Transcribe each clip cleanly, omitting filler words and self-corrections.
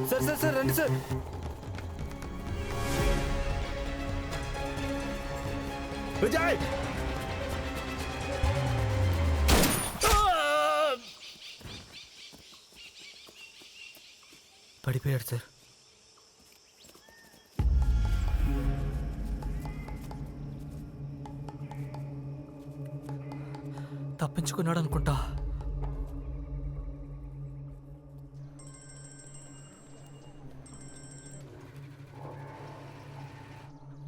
Sir sir sir రండి sir. Vijay పడిపోయాడు sir. తప్పించుకున్నాడు అనుకుంటా.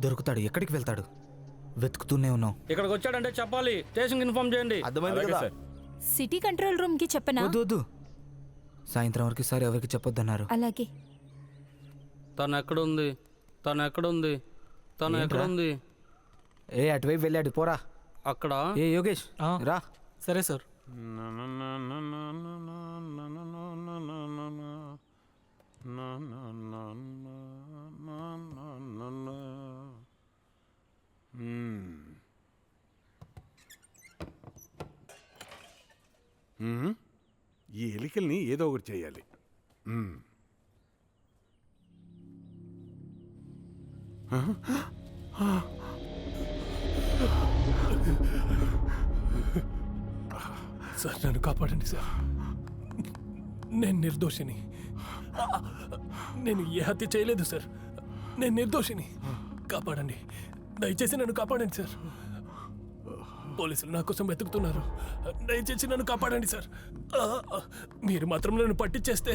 దొరుకుతాడు. ఎక్కడికి వెళ్తాడు? వెతుకుతూనే ఉన్నాం. ఇక్కడికి వచ్చాడంటే చెప్పాలి, స్టేషన్కి ఇన్ఫార్మ్ చేయండి. అర్థమైంది కదా? సిటీ కంట్రోల్ రూమ్ కి చెప్పనా? వద్దు వద్దు, సాయంత్రం వరకు సార్ ఎవరికి చెప్పొద్దన్నారు. అలాగే. తను ఎక్కడుంది? తను ఎక్కడుంది? తను ఎక్కడుంది? ఏ అటువైపు వెళ్ళాడు, పోరా. అక్కడ. ఏ యోగేష్ రా. సరే సార్. ఈ ఎలికల్ని ఏదో ఒకటి చేయాలి. సార్ నన్ను కాపాడండి సార్. నేను నిర్దోషిని. నేను ఏ హత్య చేయలేదు సార్. నేను నిర్దోషిని. కాపాడండి, దయచేసి నన్ను కాపాడండి సార్. పోలీసులు నా కోసం వెతుకుతున్నారు. దయచేసి నన్ను కాపాడండి సార్. మీరు మాత్రం నన్ను పట్టించేస్తే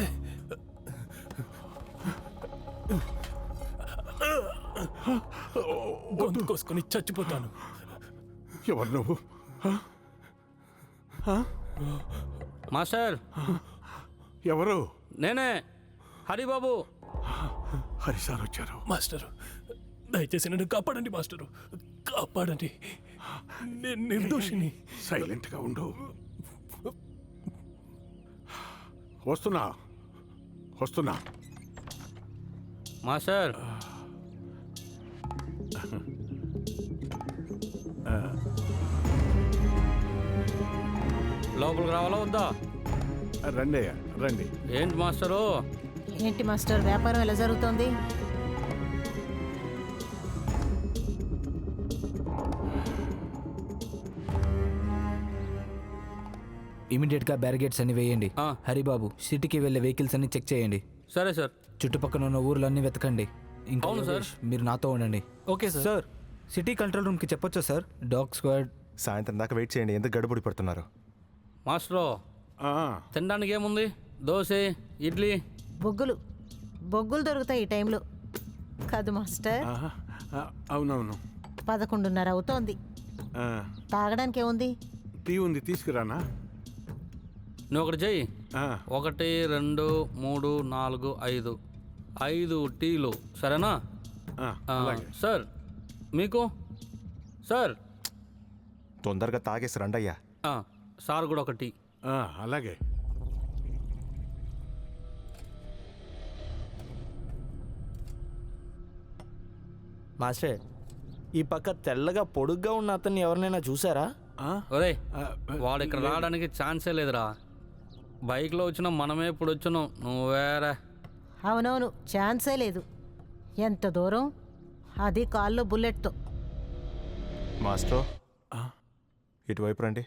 గొంతు కోసుకొని చచ్చిపోతాను. ఎవరు నువ్వు? మాస్టర్, ఎవరు? నేనే హరిబాబు. హరి సార్ వచ్చారు. మాస్టరు, దయచేసి నన్ను కాపాడండి మాస్టరు, కాపాడండి. నేను నిర్దోషిని. సైలెంట్గా ఉండు. వస్తున్నా వస్తున్నా. మాస్టర్, లోపలికి రావాలా వద్దా? రండి అయ్యా, రండి. ఏంటి మాస్టరు? ఏంటి మాస్టర్, వ్యాపారం ఎలా జరుగుతోంది? ఇమీడియట్ గా బ్యారిగేడ్స్ అన్ని వేయండి. హరిబాబు, సిటీకి వెళ్ళే వెహికల్స్ అన్ని చెక్ చేయండి. సరే సార్. చుట్టుపక్కల ఉన్న ఊర్లన్నీ వెతకండి. ఇంకా అవును సార్. యోగేష్, మీరు నాతో ఉండండి. Okay sir. Sir, city control room కి చెప్పొచ్చా సార్? Dog squad. సాయంత్రం దాకా వెయిట్ చేయండి. ఎందుకు గడుబడి పడుతున్నారు? మాస్టరు, తినడానికి ఏముంది? దోశ, ఇడ్లీ. బొగ్గులు దొరుకుతాయి ఈ టైంలో కాదు మాస్టర్. అవునవును. 11:30 అవుతోంది. తాగడానికి ఏముంది? టీ ఉంది, తీసుకురానా? నువ్వు ఒకటి చెయ్యి. 1 2 3 4 5 5 టీలు, సరేనా? సార్, మీకు సార్ తొందరగా తాగేసి రండయ్యా. సార్ కూడా ఒక టీ. అలాగే. మాస్టర్, ఈ పక్క తెల్లగా పొడుగ్గా ఉన్న అతన్ని ఎవరినైనా చూసారా? ఒరే, వాడు ఇక్కడ రావడానికి ఛాన్సే లేదురా. బైక్లో వచ్చినాం, మనమే ఇప్పుడు వచ్చినాం, నువ్వు వేరే. అవునవును, ఛాన్సే లేదు. ఎంత దూరం, అది కాల్లో బుల్లెట్తో. మాస్టర్, ఇటువైపు రండి.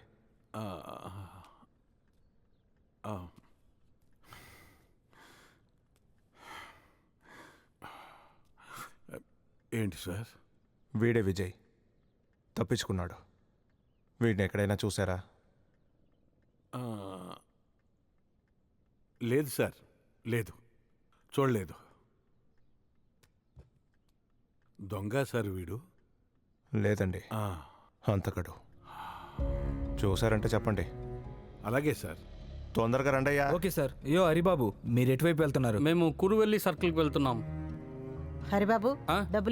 ఏంటి సార్? వీడే విజయ్, తప్పించుకున్నాడు. వీడిని ఎక్కడైనా చూసారా? లేదు సార్, లేదు, చూడలేదు. దొంగ సార్ వీడు? లేదండి, హంతకుడు. చూసారంటే చెప్పండి. అలాగే సార్. తొందరగా రండయ్యా. Okay sir. అయ్యో హరిబాబు, మీరు ఎటువైపు వెళ్తున్నారు? మేము కురువెల్లి సర్కిల్కి వెళ్తున్నాం. హరిబాబు, డబ్బులు